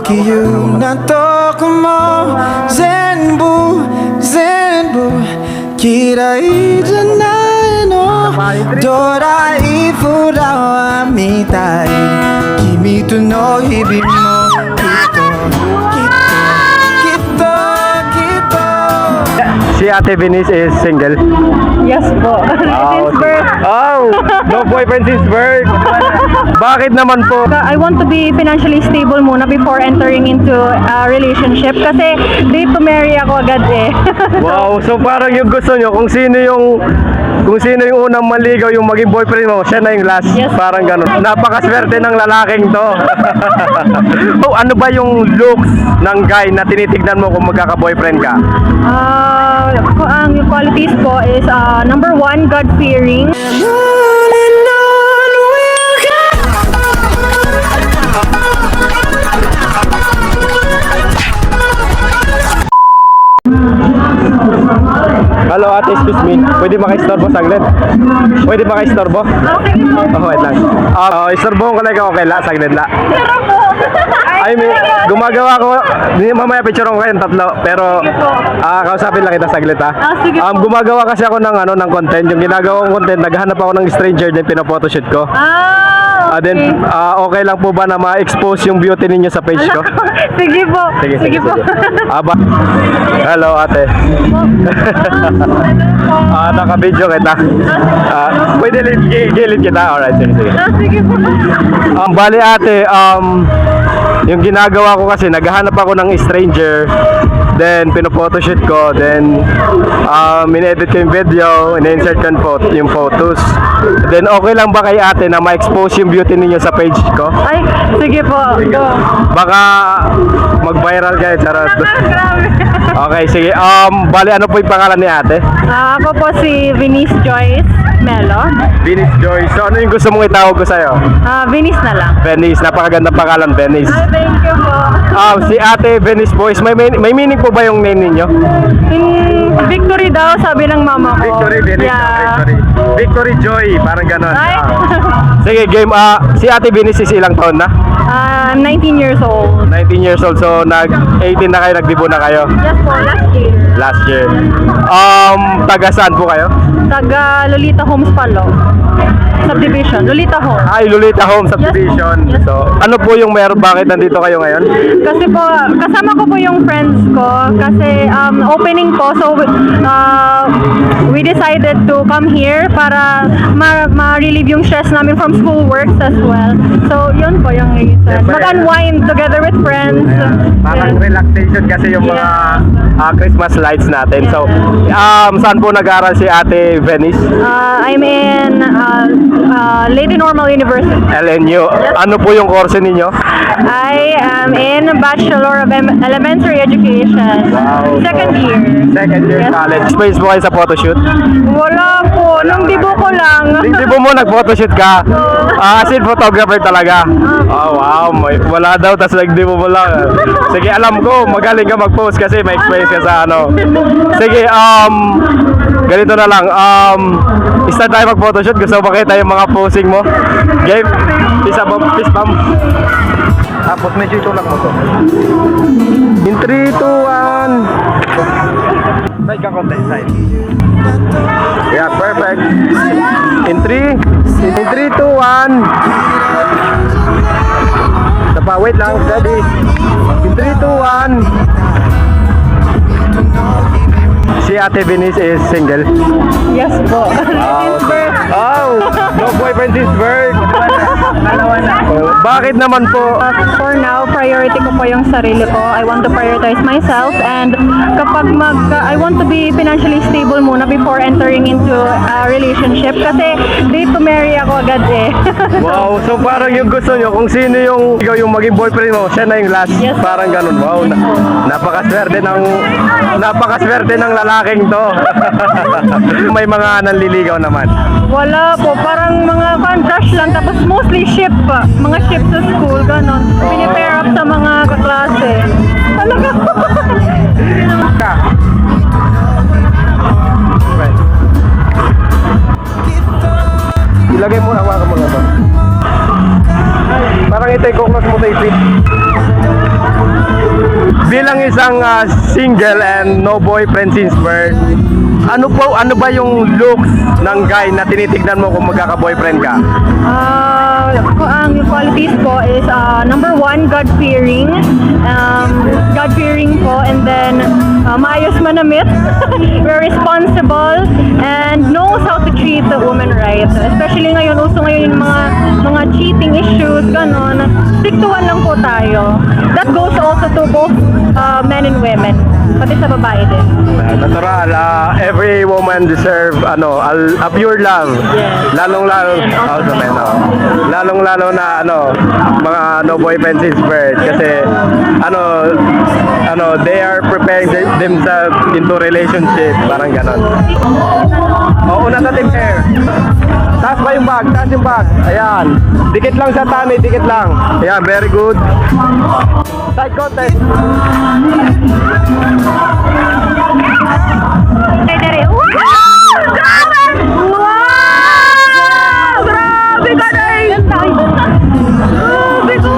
기운 난とこも全部全部嫌いじゃないのドライフラワーみたい君との日々もきっとSi Ate Venice is single. Yes po. Since birth. Oh, no boyfriend since birth. Bakit naman po? I want to be financially stable muna before entering into a relationship kasi date to marry ako agad eh. Wow, so parang yung gusto nyo, kung sino yung unang maligaw yung maging boyfriend mo, siya na yung last. Yes. Parang ganun. Napakaswerte ng lalaking to. So, ano ba yung looks ng guy na tinitignan mo kung magkaka-boyfriend ka? Ang qualities po is number 1, God-fearing. Hello ate, excuse me. Pwede maka-istorbo saglit? Pwede maka-istorbo? Okay po. Oh, wait lang. Istorbo ko lang okay la, saglit la. Pero po. Ay, gumagawa ko, mamaya picture ko kayong tatlo, pero kausapin lang kita saglit ha. Sige po. Gumagawa kasi ako ng content, yung ginagawa kong content, naghahanap ako ng stranger din pinapotoshoot ko. Then, okay lang po ba na ma-expose yung beauty ninyo sa page ko? Sige po. Sige po. Hello ate. Naka-video kita. Pwede gilid kita? Alright, sige. Sige po. Bali ate, yung ginagawa ko kasi naghahanap ako ng stranger, then pinophotoshoot ko, then in-edit ko yung video, in-insert ko yung photos. Then okay lang ba kay ate na ma-expose yung beauty ninyo sa page ko? Ay, sige po. Go. Baka mag-viral kayo, charot. Grabe. Okay, sige. Bali ano po yung pangalan ni ate? Ako po si Venice Joyce Melo. Venice Joyce. So ano yung gusto mong itawag ko sa'yo? Venice na lang. Venice, napakaganda pangalan, Venice. Ay, thank you po. Si ate Venice Boys, may meaning po ba yung name ninyo? Victory daw, sabi ng mama ko. Victory, Venice. Yeah. Victory Joy, parang ganon. Ay. Sige, game. Si ate Venice is ilang taon na? I'm 19 years old. 19 years old, so nag-18 na kayo, nagdibo na kayo? Yes po, last year. Last year. Taga saan po kayo? Taga Lolita Homes Palo. Subdivision, Lolita Homes. Ay, Lolita Home Subdivision. Yes. So, ano po yung meron, bakit nandito kayo ngayon? Kasi po, kasama ko po yung friends ko kasi opening po, so we decided to come here para ma-relieve yung stress namin from school works as well. So, yun po yung reason. Mag-unwind together with friends. Parang relaxation kasi yung mga Christmas lights natin. So, saan po nag-aaral si ate Venice? I'm in Lady Normal University. LNU. Ano po yung course ninyo? I am in Bachelor of Elementary Education. Wow. Second year. Second year Yes. college. Space po kayo sa photoshoot? Wala po. Nung dibo ko lang. Hindi po mo nag-photoshoot ka? As in photographer talaga? Oh, wow. Wala daw, tas nag-dibo mo lang. Sige, alam ko, magaling ka mag-post kasi may experience ka sa ano. Sige, ganito na lang. Start tayo mag-photoshoot. Gusto mo makita yung mga posing mo? Game? Peace bump. Tapos medyo itulak mo to. In 3, 2, 1. Side ka konti, side. Yeah, perfect. In 3, 2, 1. Tapa, wait lang, steady. In 3, 2, 1. Si ate Venice is single. Yes po. Oh, no boyfriend since birth. Bakit naman po? For now, priority ko po yung sarili ko. I want to prioritize myself and kapag I want to be financially stable muna before entering into a relationship kasi date to marry ako agad eh. Wow, so parang yung gusto nyo, kung sino yung maging boyfriend mo, siya na yung last. Yes. Parang ganun. Wow, napakaswerte ng lalaking to. May mga nanliligaw naman. Wala po, parang mga crush lang tapos mostly ship pa. Mga ship sa school, ganon. Pinipair up sa mga kaklase. Talaga. Ilagay mo, hawakan mo na to. Parang ito, i-close mo sa ipit. Bilang isang single and no boyfriend since birth, ano ba yung looks ng guy na tinitignan mo kung magkaka-boyfriend ka? Ang qualities ko is number one, God-fearing. God-fearing po, and then maayos manamit, very responsible, and knows how to treat the woman right. Especially ngayon, uso ngayon yung mga cheating issues, ganon. Stick to one lang po tayo. That goes also to both men and women, pati sa babae din. Natural, every woman deserve a pure love. Yes. Lalong-lalo sa men, lalong-lalo na mga no boyfriend since birth kasi they are preparing themselves into relationship, parang ganon. Una sa team hair. Taas ba yung bag? Taas yung bag. Ayan. Dikit lang sa tani, dikit lang. Ayan, very good. Side contest. Wow! Grabe! Wow! Grabe ka na eh! Grabe ko!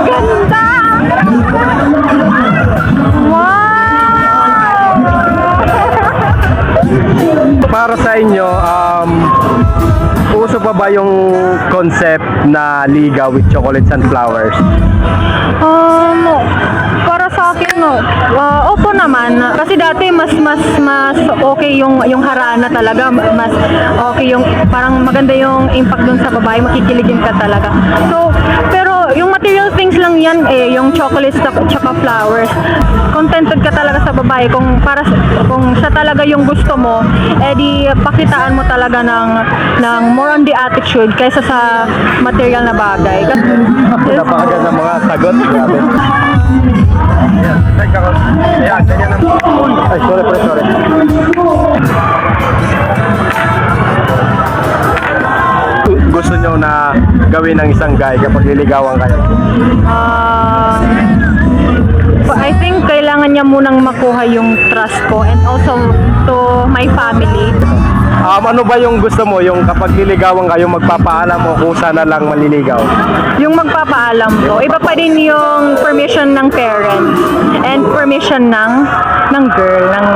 Ganda! Wow! Para sa inyo, uso pa ba yung concept na ligaw with chocolates and flowers? Para sa akin, opo naman. Kasi dati mas okay yung harana talaga. Mas okay yung, parang maganda yung impact dun sa babae. Makikiligin ka talaga. So, pero yung material things lang yan yung chocolates tsaka flowers. Contented ka talaga sa babae kung siya talaga yung gusto mo, di pakitaan mo talaga ng more on the attitude kaysa sa material na bagay. Napakaganda ng mga sagot. Grabe. Ayan, ganyan ang... Ay, sorry. Gusto nyo na gawin ng isang guy kapag liligawan kayo? I think kailangan niya munang makuha yung trust ko and also to my family. Ano ba yung gusto mo? Yung kapag liligawan kayo, magpapaalam mo kung sana lang maliligaw? Yung magpapaalam ko, iba pa din yung permission ng parents and permission ng girl, ng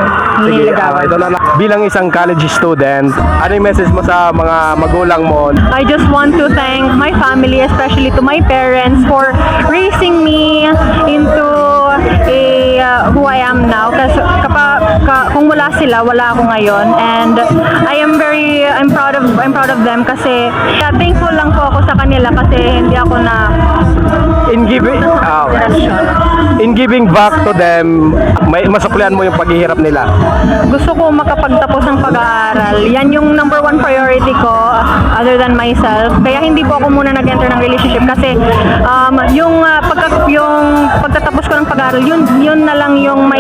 nililigawan. Ito na. Bilang isang college student, ano yung message mo sa mga magulang mo? I just want to thank my family, especially to my parents, for raising me into who I am now. Kasi kung wala sila, wala ako ngayon. And I'm proud of them kasi thankful lang po ako sa kanila kasi hindi ako na in giving back to them, masuklian mo yung paghihirap nila. Gusto ko makapagtapos ng pag-aaral. Yan yung number one priority ko other than myself. Kaya hindi po ako muna nag-enter ng relationship kasi yung pagtatapos ko ng pag-aaral, yun na lang yung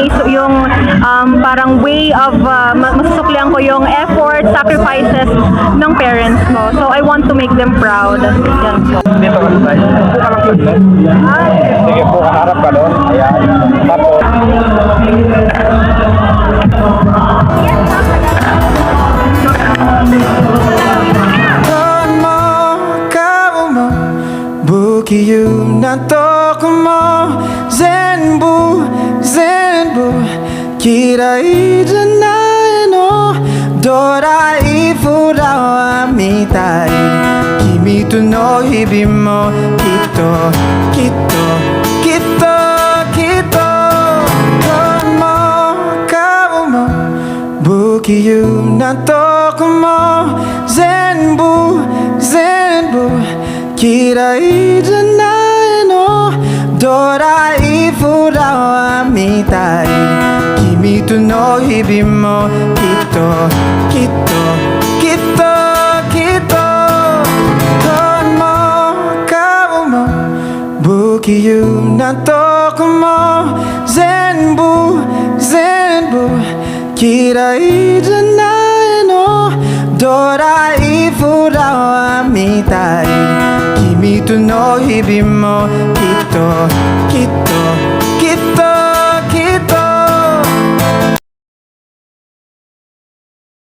parang way of masusuklian ko yung effort, sacrifices ng parents mo. So I want to make them proud. Yan po. Dito ka tayo. Po ka lang saglit. Sige po, harap ka doon. Ayan. Tapos. Bukiyu na tokumo Zenbu, zenbu Kirai janai no Dorai furawa mitai Kimi to no hibi mo Kitto, kitto, kitto, kitto Tomo kao mo Bukiyu na tokumo Zenbu, zenbu Kirai janai no Dorai furawa mitai Kimi to no hibi mo Kitto, kitto, kitto, kitto Tomo kao mo Bukiyu na tokumo Zenbu, zenbu Kirai janai no Dorai furawa mitai Kimi to no hibi mo Kitto, kitto